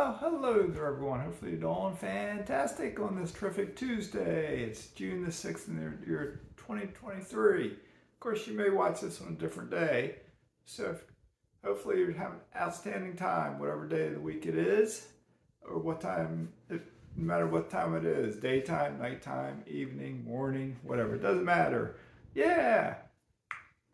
Well, hello there, everyone. Hopefully you're doing fantastic on this terrific Tuesday. It's June the 6th in the year 2023. Of course, you may watch this on a different day. Hopefully you're having an outstanding time, whatever day of the week it is, or what time, no matter what time it is, daytime, nighttime, evening, morning, whatever. It doesn't matter. Yeah.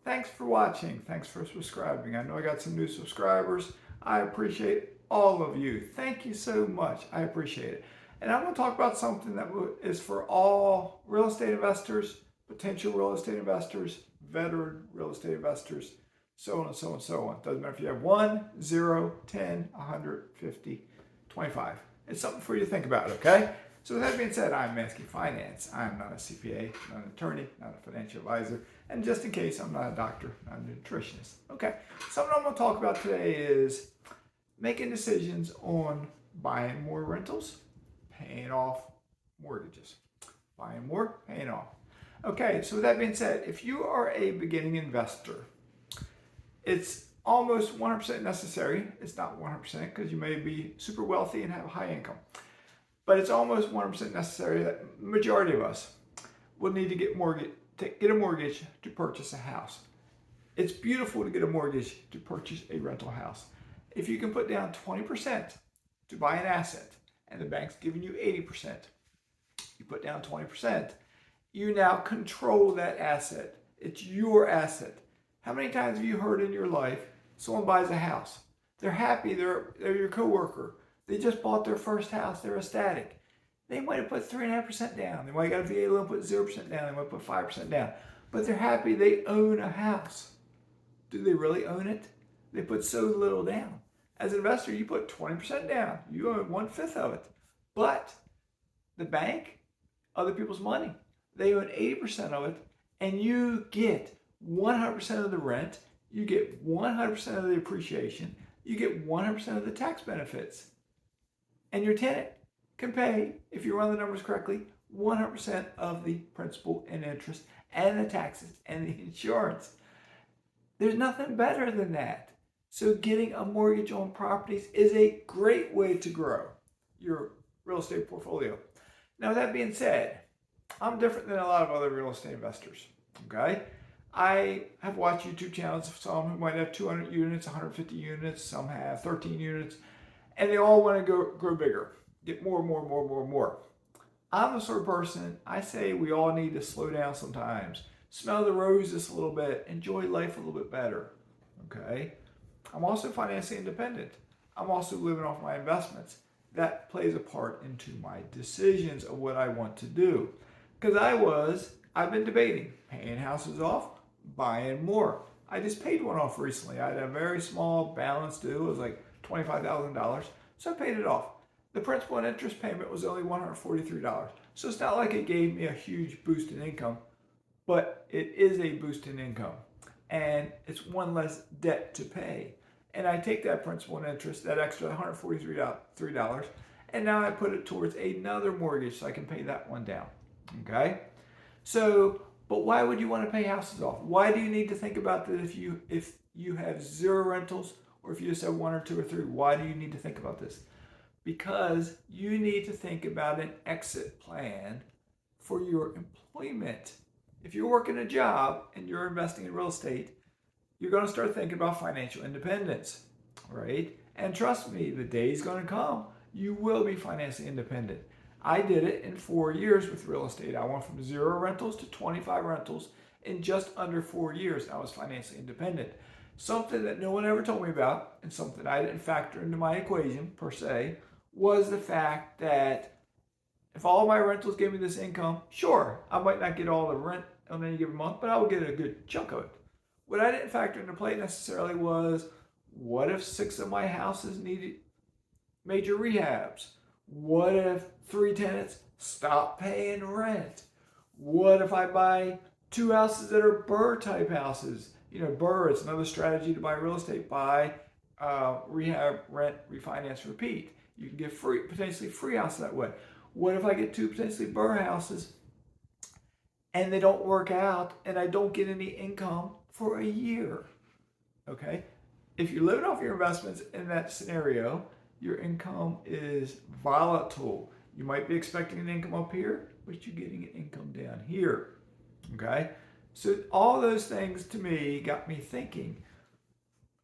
Thanks for watching. Thanks for subscribing. I know I got some new subscribers. I appreciate all of you. Thank you so much. I appreciate it. And I'm going to talk about something that is for all real estate investors, potential real estate investors, veteran real estate investors, so on and so on and so on. Doesn't matter if you have 1, 0, 10, 100, 50, 25. It's something for you to think about, okay? So with that being said, I'm Mazske Finance. I'm not a CPA, not an attorney, not a financial advisor, and just in case, I'm not a doctor, not a nutritionist. Okay, something I'm going to talk about today is making decisions on buying more rentals, paying off mortgages. Buying more, paying off. Okay, so with that being said, if you are a beginning investor, it's almost 100% necessary. It's not 100% because you may be super wealthy and have a high income. But it's almost 100% necessary that the majority of us will need to get a mortgage to purchase a house. It's beautiful to get a mortgage to purchase a rental house. If you can put down 20% to buy an asset and the bank's giving you 80%, you put down 20%, you now control that asset. It's your asset. How many times have you heard in your life someone buys a house? They're happy, they're your coworker. They just bought their first house, they're ecstatic. They might have put 3.5% down. They might have got a VA loan, put 0% down. They might put 5% down. But they're happy they own a house. Do they really own it? They put so little down. As an investor, you put 20% down. You own 1/5 of it. But the bank, other people's money, they own 80% of it, and you get 100% of the rent. You get 100% of the appreciation. You get 100% of the tax benefits. And your tenant can pay, if you run the numbers correctly, 100% of the principal and interest and the taxes and the insurance. There's nothing better than that. So getting a mortgage on properties is a great way to grow your real estate portfolio. Now, with that being said, I'm different than a lot of other real estate investors, okay? I have watched YouTube channels of some who might have 200 units, 150 units, some have 13 units, and they all want to grow bigger, get more. I'm the sort of person, I say we all need to slow down sometimes, smell the roses a little bit, enjoy life a little bit better, okay? I'm also financially independent. I'm also living off my investments. That plays a part into my decisions of what I want to do. Because I've been debating paying houses off, buying more. I just paid one off recently. I had a very small balance due. It was like $25,000. So I paid it off. The principal and interest payment was only $143. So it's not like it gave me a huge boost in income, but it is a boost in income. And it's one less debt to pay. And I take that principal and interest, that extra $143, and now I put it towards another mortgage so I can pay that one down. Okay? So, but why would you want to pay houses off? Why do you need to think about that if you have 0 rentals, or if you just have 1 or 2 or 3? Why do you need to think about this? Because you need to think about an exit plan for your employment. If you're working a job and you're investing in real estate, you're going to start thinking about financial independence, right? And trust me, the day's going to come. You will be financially independent. I did it in 4 years with real estate. I went from 0 rentals to 25 rentals in just under 4 years. I was financially independent. Something that no one ever told me about, and something I didn't factor into my equation per se, was the fact that if all my rentals gave me this income, sure, I might not get all the rent on any given month, but I would get a good chunk of it. What I didn't factor into play necessarily was, what if 6 of my houses needed major rehabs? What if 3 tenants stop paying rent? What if I buy 2 houses that are BRRRR type houses? You know, BRRRR is another strategy to buy real estate. Buy, rehab, rent, refinance, repeat. You can get potentially free houses that way. What if I get 2 potentially BRRRR houses and they don't work out and I don't get any income for a year? Okay? If you're living off your investments in that scenario, your income is volatile. You might be expecting an income up here, but you're getting an income down here. Okay? So all those things to me got me thinking,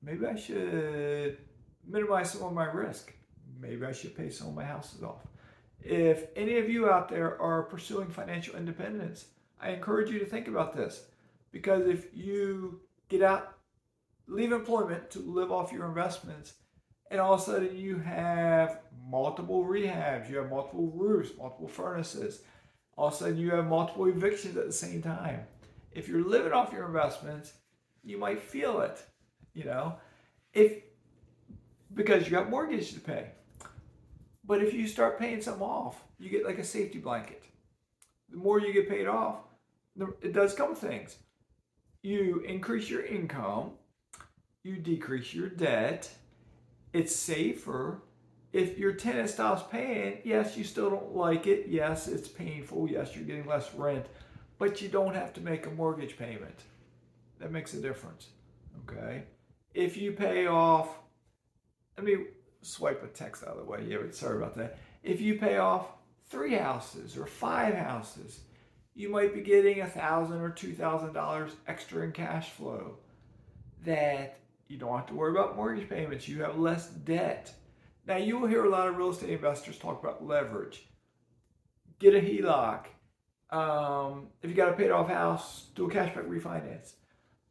maybe I should minimize some of my risk. Maybe I should pay some of my houses off. If any of you out there are pursuing financial independence, I encourage you to think about this. Because if you get out, leave employment to live off your investments, and all of a sudden you have multiple rehabs, you have multiple roofs, multiple furnaces, all of a sudden you have multiple evictions at the same time. If you're living off your investments, you might feel it, because you got mortgage to pay. But if you start paying some off, you get like a safety blanket. The more you get paid off, it does a couple things. You increase your income, you decrease your debt, it's safer. If your tenant stops paying, yes, you still don't like it. Yes, it's painful. Yes, you're getting less rent, but you don't have to make a mortgage payment. That makes a difference, okay? If you pay off, let me swipe a text out of the way. Yeah, but sorry about that. If you pay off 3 houses or 5 houses, you might be getting $1,000 or $2,000 extra in cash flow that you don't have to worry about mortgage payments. You have less debt. Now, you will hear a lot of real estate investors talk about leverage. Get a HELOC. If you got a paid off house, do a cashback refinance.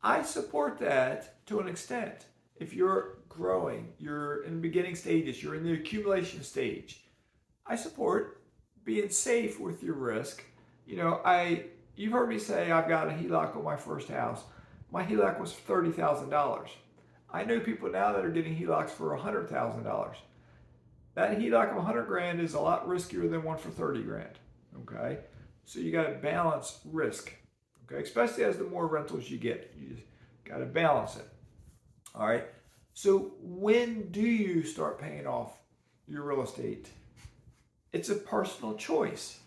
I support that to an extent. If you're growing, you're in the beginning stages, you're in the accumulation stage, I support being safe with your risk. You've heard me say I've got a HELOC on my first house. My HELOC was $30,000. I know people now that are getting HELOCs for $100,000. That HELOC of $100,000 is a lot riskier than one for $30,000. Okay, so you got to balance risk. Okay, especially as the more rentals you get, you just got to balance it. All right. So when do you start paying off your real estate? It's a personal choice.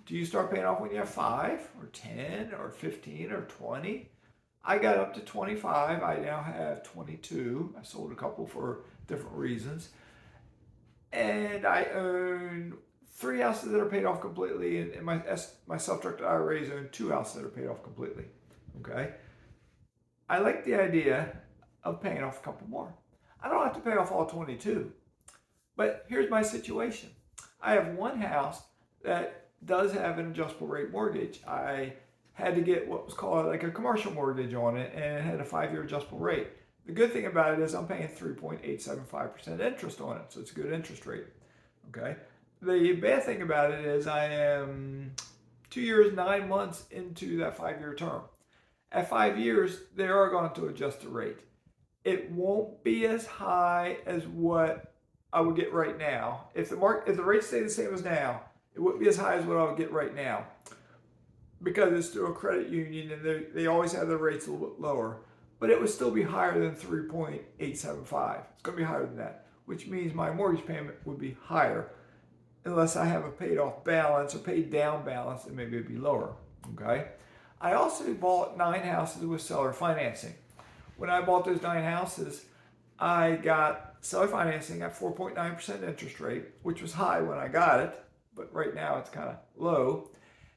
Do you start paying off when you have 5 or 10 or 15 or 20? I got up to 25. I now have 22. I sold a couple for different reasons. And I own 3 houses that are paid off completely. And my self-directed IRAs own 2 houses that are paid off completely. Okay. I like the idea of paying off a couple more. I don't have to pay off all 22. But here's my situation. I have one house that does have an adjustable rate mortgage. I had to get what was called like a commercial mortgage on it, and it had a 5-year adjustable rate. The good thing about it is I'm paying 3.875% interest on it, so it's a good interest rate. Okay. The bad thing about it is I am 2 years, 9 months into that 5-year term. At 5 years, they are going to adjust the rate. It won't be as high as what I would get right now. If the rates stay the same as now, it wouldn't be as high as what I would get right now, because it's through a credit union and they always have their rates a little bit lower. But it would still be higher than 3.875. It's going to be higher than that, which means my mortgage payment would be higher unless I have a paid off balance or paid down balance, and maybe it'd be lower. Okay. I also bought 9 houses with seller financing. When I bought those 9 houses, I got seller financing at 4.9% interest rate, which was high when I got it, but right now it's kind of low.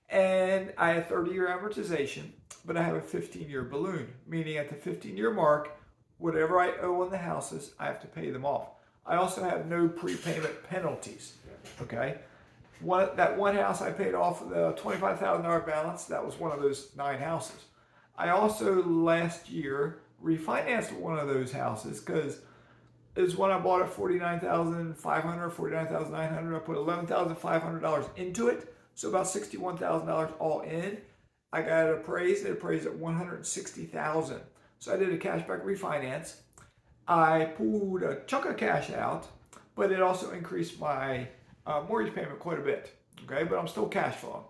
And I had 30-year amortization, but I have a 15-year balloon, meaning at the 15-year mark, whatever I owe on the houses, I have to pay them off. I also have no prepayment penalties. Okay. That one house I paid off the $25,000 balance. That was one of those 9 houses. I also last year refinanced one of those houses because it was when I bought it $49,500, $49,900. I put $11,500 into it, so about $61,000 all in. I got it appraised. It appraised at $160,000. So I did a cashback refinance. I pulled a chunk of cash out, but it also increased my mortgage payment quite a bit. Okay, but I'm still cash flowing.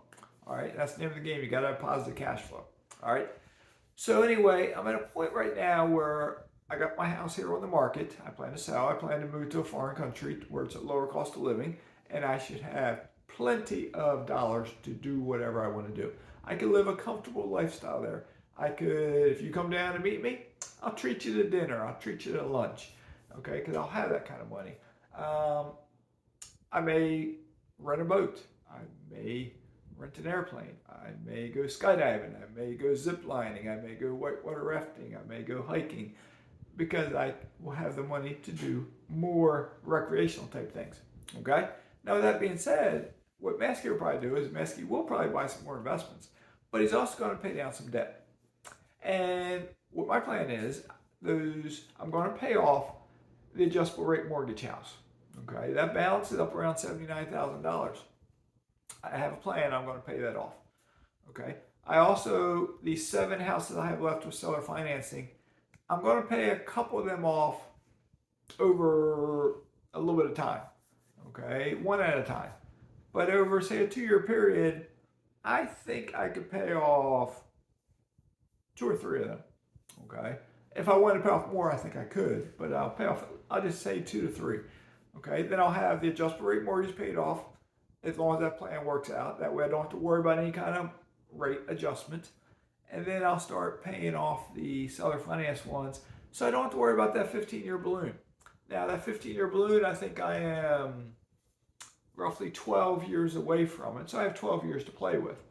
All right, that's the name of the game. You got to have positive cash flow. All right. So anyway, I'm at a point right now where I got my house here on the market. I plan to sell. I plan to move to a foreign country where it's at lower cost of living, and I should have plenty of dollars to do whatever I want to do. I could live a comfortable lifestyle there. I could, if you come down and meet me, I'll treat you to dinner. I'll treat you to lunch. Okay, because I'll have that kind of money. I may rent a boat. I may rent an airplane. I may go skydiving. I may go zip lining. I may go whitewater rafting. I may go hiking because I will have the money to do more recreational type things. Okay? Now, with that being said, what Maskey will probably do is Maskey will probably buy some more investments, but he's also going to pay down some debt. And what my plan is, I'm going to pay off the adjustable rate mortgage house. Okay, that balance is up around $79,000. I have a plan. I'm going to pay that off. Okay. I also, the 7 houses I have left with seller financing, I'm going to pay a couple of them off over a little bit of time. Okay, one at a time. But over, say, a 2-year period, I think I could pay off 2 or 3 of them. Okay. If I wanted to pay off more, I think I could, but I'll just say 2 to 3. Okay. Then I'll have the adjustable rate mortgage paid off as long as that plan works out. That way I don't have to worry about any kind of rate adjustment. And then I'll start paying off the seller finance ones so I don't have to worry about that 15-year balloon. Now, that 15-year balloon, I think I am roughly 12 years away from it. So I have 12 years to play with.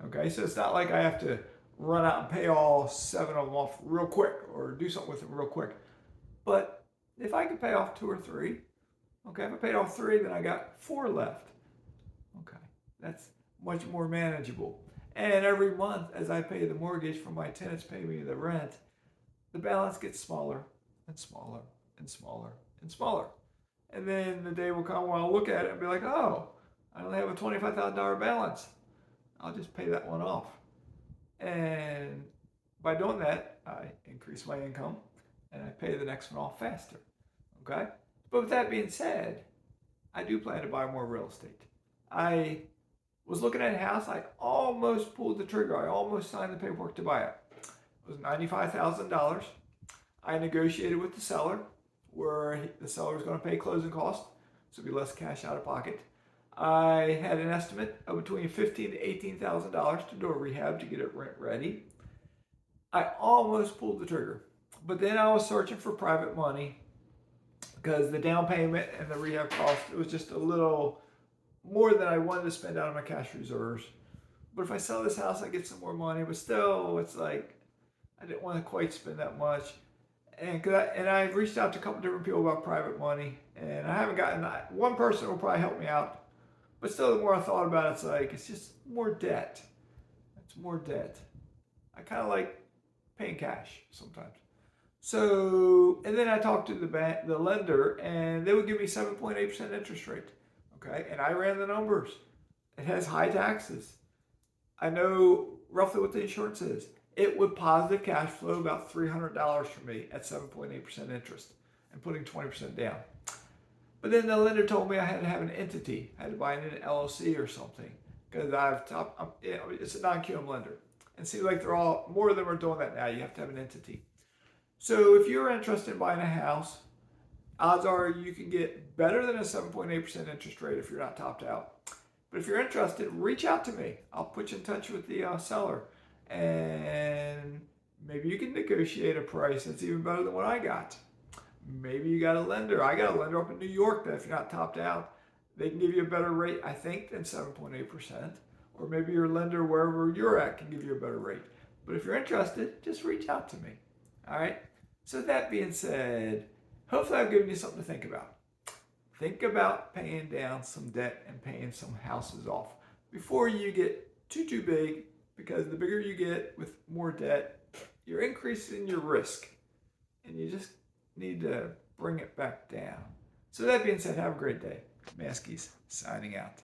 Okay, so it's not like I have to run out and pay all 7 of them off real quick or do something with them real quick. But if I can pay off 2 or 3, okay, if I paid off 3, then I got 4 left. Okay, that's much more manageable. And every month, as I pay the mortgage for my tenants pay me the rent, the balance gets smaller and smaller and smaller and smaller. And then the day will come when I'll look at it and be like, oh, I only have a $25,000 balance. I'll just pay that one off. And by doing that, I increase my income and I pay the next one off faster. Okay? But with that being said, I do plan to buy more real estate. I was looking at a house. I almost pulled the trigger. I almost signed the paperwork to buy it. It was $95,000. I negotiated with the seller where the seller was going to pay closing costs, so it'd be less cash out of pocket. I had an estimate of between $15,000 to $18,000 to do a rehab to get it rent ready. I almost pulled the trigger, but then I was searching for private money because the down payment and the rehab cost, it was just a little more than I wanted to spend out of my cash reserves. But if I sell this house, I get some more money, but still, it's like I didn't want to quite spend that much. And I reached out to a couple different people about private money, and I haven't gotten one person will probably help me out. But still, the more I thought about it, it's like it's just more debt. It's more debt. I kind of like paying cash sometimes. So, and then I talked to the lender, and they would give me 7.8% interest rate. Okay, and I ran the numbers. It has high taxes. I know roughly what the insurance is. It would positive cash flow about $300 for me at 7.8% interest and putting 20% down. But then the lender told me I had to have an entity. I had to buy an LLC or something because it's a non-QM lender. And it seems like more of them are doing that now. You have to have an entity. So if you're interested in buying a house, odds are you can get better than a 7.8% interest rate if you're not topped out. But if you're interested, reach out to me. I'll put you in touch with the seller. And maybe you can negotiate a price that's even better than what I got. Maybe you got a lender. I got a lender up in New York that if you're not topped out, they can give you a better rate, I think, than 7.8%. Or maybe your lender, wherever you're at, can give you a better rate. But if you're interested, just reach out to me. All right? So that being said, hopefully I've given you something to think about. Think about paying down some debt and paying some houses off before you get too big, because the bigger you get with more debt, you're increasing your risk. And you just need to bring it back down. So that being said, have a great day. Maskey's signing out.